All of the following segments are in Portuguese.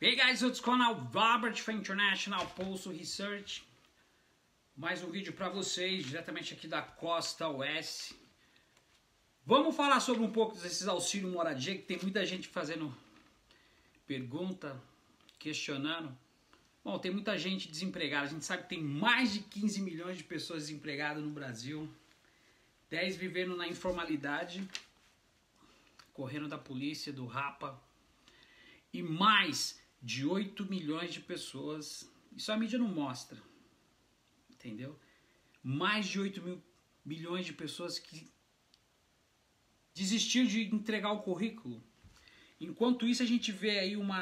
Hey guys, it's canal Robert for International Postal Research. Mais um vídeo para vocês, diretamente aqui da Costa Oeste. Vamos falar sobre um pouco desses auxílios moradia, que tem muita gente fazendo pergunta, questionando. Bom, tem muita gente desempregada. A gente sabe que tem mais de 15 milhões de pessoas desempregadas no Brasil. 10 vivendo na informalidade, correndo da polícia, do Rapa. E mais de 8 milhões de pessoas, isso a mídia não mostra, entendeu? Mais de 8 milhões de pessoas que desistiram de entregar o currículo. Enquanto isso, a gente vê aí um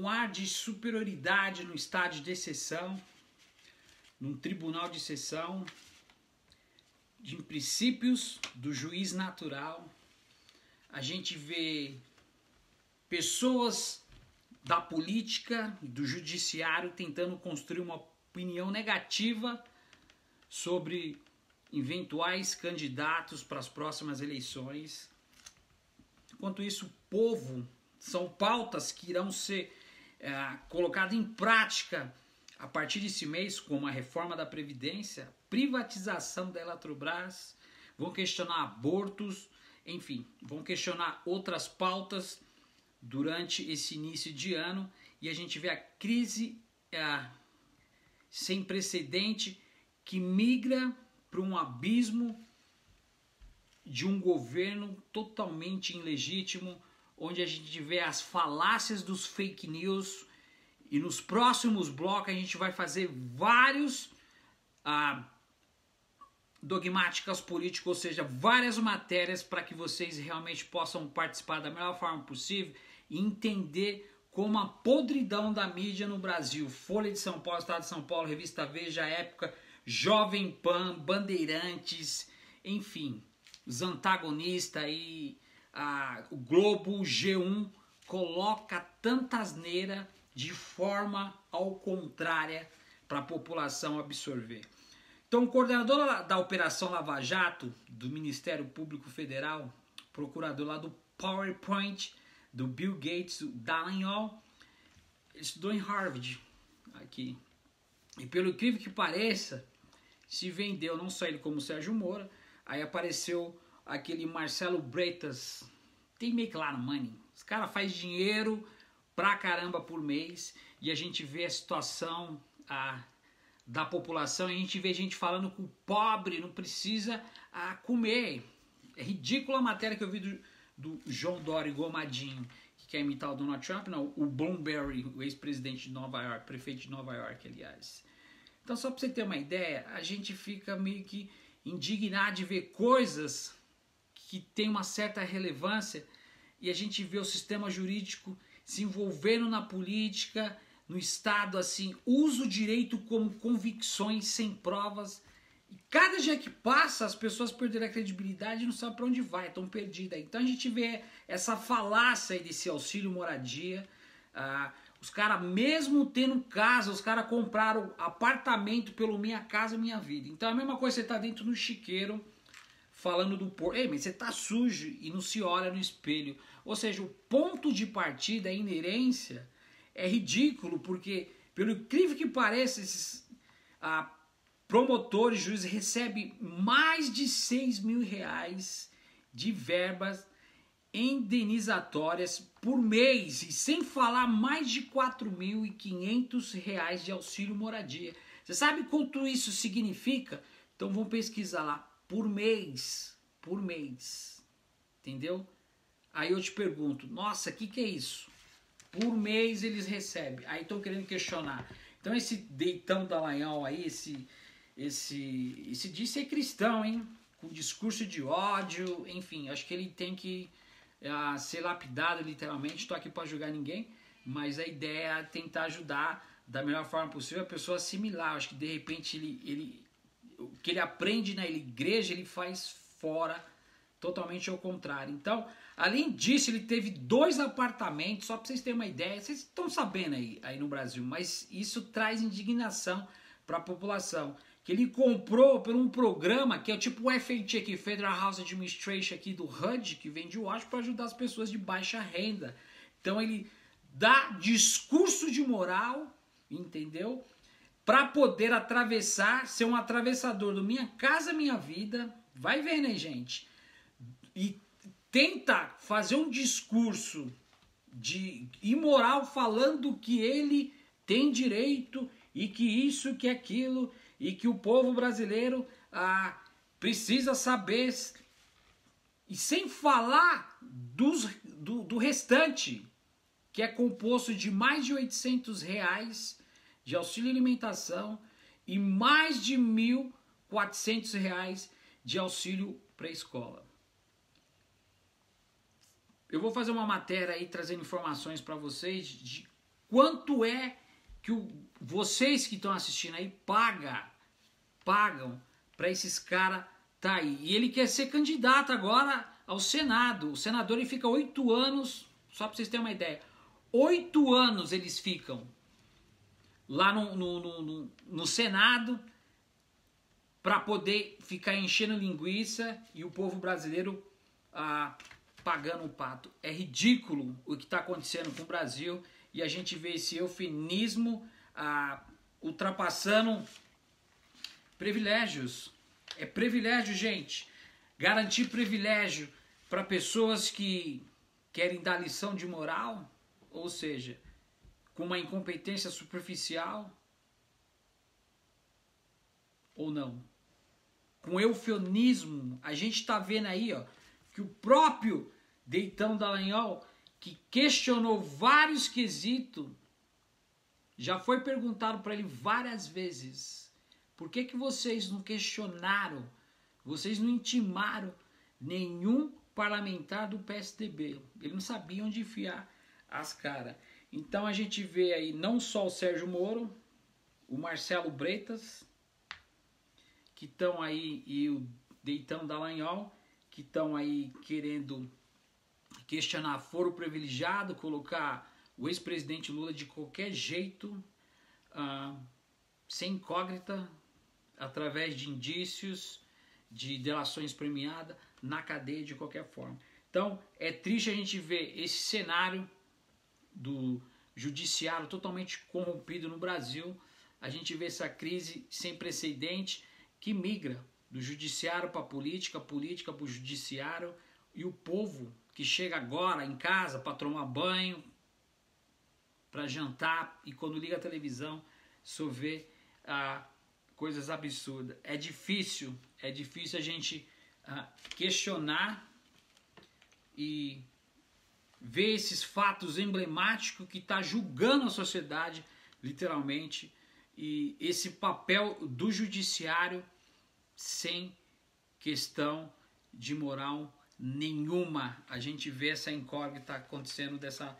ar de superioridade no estádio de exceção, num tribunal de exceção, de princípios do juiz natural. A gente vê pessoas da política e do judiciário tentando construir uma opinião negativa sobre eventuais candidatos para as próximas eleições. Enquanto isso, o povo, são pautas que irão ser colocadas em prática a partir desse mês, como a reforma da Previdência, privatização da Eletrobras, vão questionar abortos, enfim, vão questionar outras pautas durante esse início de ano, e a gente vê a crise sem precedente que migra para um abismo de um governo totalmente ilegítimo, onde a gente vê as falácias dos fake news, e nos próximos blocos a gente vai fazer vários dogmáticas políticas, ou seja, várias matérias para que vocês realmente possam participar da melhor forma possível e entender como a podridão da mídia no Brasil, Folha de São Paulo, Estado de São Paulo, Revista Veja, Época, Jovem Pan, Bandeirantes, enfim, os antagonistas aí, o Globo, o G1, coloca tanta asneira de forma ao contrária para a população absorver. Então, o coordenador da Operação Lava Jato, do Ministério Público Federal, procurador lá do PowerPoint, do Bill Gates, o Dallagnol, ele estudou em Harvard, aqui. E pelo incrível que pareça, se vendeu não só ele como o Sérgio Moro, aí apareceu aquele Marcelo Bretas, tem make a lot of money. Os caras fazem dinheiro pra caramba por mês, e a gente vê a situação da população, e a gente vê gente falando que o pobre não precisa comer. É ridícula a matéria que eu vi do João Dória Gomadinho, que quer imitar o Donald Trump, não, o Bloomberg, o ex-presidente de Nova York, prefeito de Nova York, aliás. Então, só para você ter uma ideia, a gente fica meio que indignado de ver coisas que têm uma certa relevância, e a gente vê o sistema jurídico se envolvendo na política, no Estado, assim, usa o direito como convicções sem provas. E cada dia que passa, as pessoas perderam a credibilidade e não sabem para onde vai, estão perdidas. Então a gente vê essa falácia aí desse auxílio moradia. Os caras, mesmo tendo casa, os caras compraram apartamento pelo Minha Casa Minha Vida. Então é a mesma coisa, você tá dentro do chiqueiro, falando do porco. Ei, mas você tá sujo e não se olha no espelho. Ou seja, o ponto de partida, a inerência, é ridículo, porque, pelo incrível que pareça, esses promotores, juízes recebem mais de 6 mil reais de verbas indenizatórias por mês, e sem falar mais de 4.500 reais de auxílio moradia. Você sabe quanto isso significa? Então vamos pesquisar lá, por mês, entendeu? Aí eu te pergunto, nossa, o que é isso? Por mês eles recebem. Aí estão querendo questionar. Então esse deitão Dallagnol aí, esse diz ser cristão, hein? Com discurso de ódio, enfim, acho que ele tem que ser lapidado literalmente. Estou aqui para julgar ninguém, mas a ideia é tentar ajudar da melhor forma possível a pessoa a assimilar. Acho que de repente o que ele aprende na igreja ele faz fora, totalmente ao contrário. Então, além disso, ele teve 2 apartamentos, só para vocês terem uma ideia. Vocês estão sabendo aí no Brasil, mas isso traz indignação para a população. Que ele comprou por um programa que é tipo o FHA aqui, Federal House Administration aqui do HUD, que vem de Washington para ajudar as pessoas de baixa renda. Então ele dar discurso de moral, entendeu? Para poder atravessar, ser um atravessador do Minha Casa Minha Vida. Vai vendo aí, gente. E tenta fazer um discurso de imoral falando que ele tem direito e que isso, que aquilo, e que o povo brasileiro precisa saber, e sem falar do restante, que é composto de mais de R$800 de auxílio alimentação e mais de R$1.400 de auxílio pré-escola. Eu vou fazer uma matéria aí trazendo informações para vocês de quanto é que vocês que estão assistindo aí pagam para esses caras tá aí. E ele quer ser candidato agora ao Senado. O senador ele fica 8 anos, só para vocês terem uma ideia. 8 anos eles ficam lá no Senado para poder ficar enchendo linguiça e o povo brasileiro pagando o pato. É ridículo o que está acontecendo com o Brasil e a gente vê esse eufemismo ultrapassando privilégios. É privilégio, gente. Garantir privilégio para pessoas que querem dar lição de moral, ou seja, com uma incompetência superficial, ou não. Com eufemismo, a gente está vendo aí que o próprio Deltan Dallagnol, que questionou vários quesitos, já foi perguntado para ele várias vezes: por que vocês não questionaram, vocês não intimaram nenhum parlamentar do PSDB? Ele não sabia onde enfiar as caras. Então a gente vê aí não só o Sérgio Moro, o Marcelo Bretas, que estão aí, e o Deltan Dallagnol, que estão aí querendo questionar foro privilegiado, colocar o ex-presidente Lula de qualquer jeito, sem incógnita, através de indícios, de delações premiadas, na cadeia de qualquer forma. Então é triste a gente ver esse cenário do judiciário totalmente corrompido no Brasil. A gente vê essa crise sem precedente que migra do judiciário para a política para o judiciário, e o povo que chega agora em casa para tomar banho, para jantar, e quando liga a televisão só vê coisas absurdas. É difícil a gente questionar e ver esses fatos emblemáticos que está julgando a sociedade, literalmente, e esse papel do judiciário sem questão de moral nenhuma. A gente vê essa incógnita acontecendo, dessa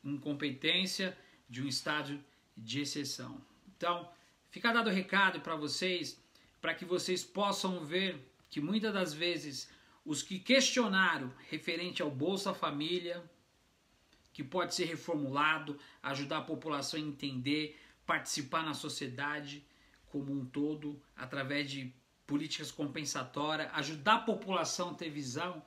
incompetência de um estado de exceção. Então, fica dado o recado para vocês, para que vocês possam ver que muitas das vezes os que questionaram referente ao Bolsa Família, que pode ser reformulado, ajudar a população a entender, participar na sociedade como um todo, através de políticas compensatórias, ajudar a população a ter visão.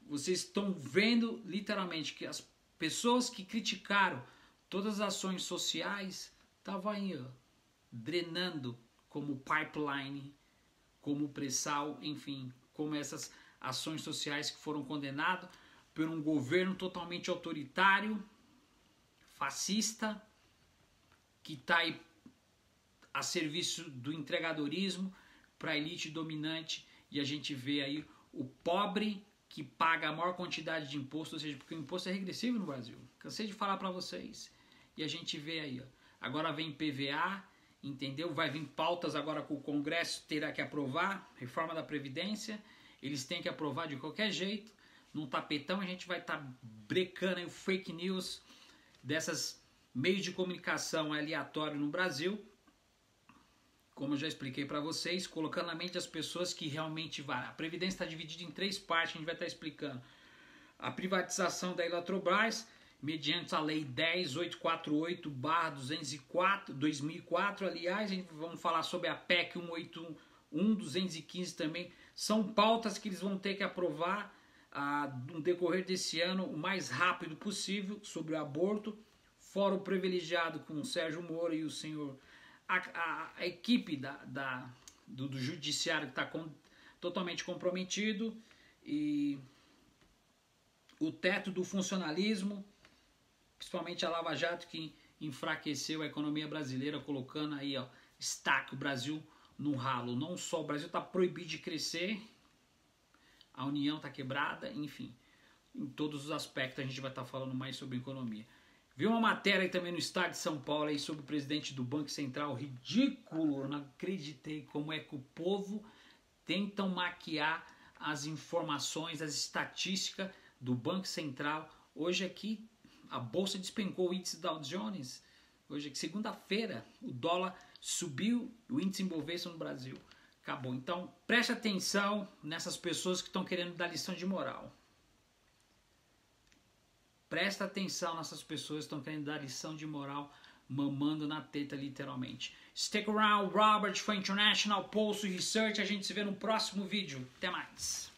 Vocês estão vendo literalmente que as pessoas que criticaram todas as ações sociais estavam aí, drenando como pipeline, como pré-sal, enfim, como essas ações sociais que foram condenadas por um governo totalmente autoritário, fascista, que está aí a serviço do entregadorismo para a elite dominante, e a gente vê aí o pobre que paga a maior quantidade de imposto, ou seja, porque o imposto é regressivo no Brasil. Cansei de falar para vocês. E a gente vê aí, agora vem PVA, entendeu? Vai vir pautas agora que o Congresso terá que aprovar, reforma da Previdência, eles têm que aprovar de qualquer jeito. Num tapetão a gente vai estar brecando aí o fake news dessas meios de comunicação aleatório no Brasil, como eu já expliquei para vocês, colocando na mente das pessoas que realmente vai. A Previdência está dividida em 3 partes, a gente vai estar explicando. A privatização da Eletrobras, mediante a Lei 10.848/2004, 2004, aliás, a gente vamos falar sobre a PEC 181, 215 também, são pautas que eles vão ter que aprovar no decorrer desse ano o mais rápido possível sobre o aborto. Fórum privilegiado com o Sérgio Moro e o senhor, a equipe do judiciário que está totalmente comprometido, e o teto do funcionalismo, principalmente a Lava Jato, que enfraqueceu a economia brasileira, colocando aí, ó, estaca o Brasil no ralo. Não só o Brasil está proibido de crescer, a União está quebrada, enfim, em todos os aspectos a gente vai estar falando mais sobre economia. Vi uma matéria aí também no Estado de São Paulo aí sobre o presidente do Banco Central, ridículo, eu não acreditei como é que o povo tentam maquiar as informações, as estatísticas do Banco Central. Hoje aqui a bolsa despencou, o índice Dow Jones, hoje aqui segunda-feira, o dólar subiu, o índice Ibovespa no Brasil acabou. Então preste atenção nessas pessoas que estão querendo dar lição de moral. Presta atenção nessas pessoas que estão querendo dar lição de moral, mamando na teta, literalmente. Stick around, Robert, for International Pulse Research. A gente se vê no próximo vídeo. Até mais.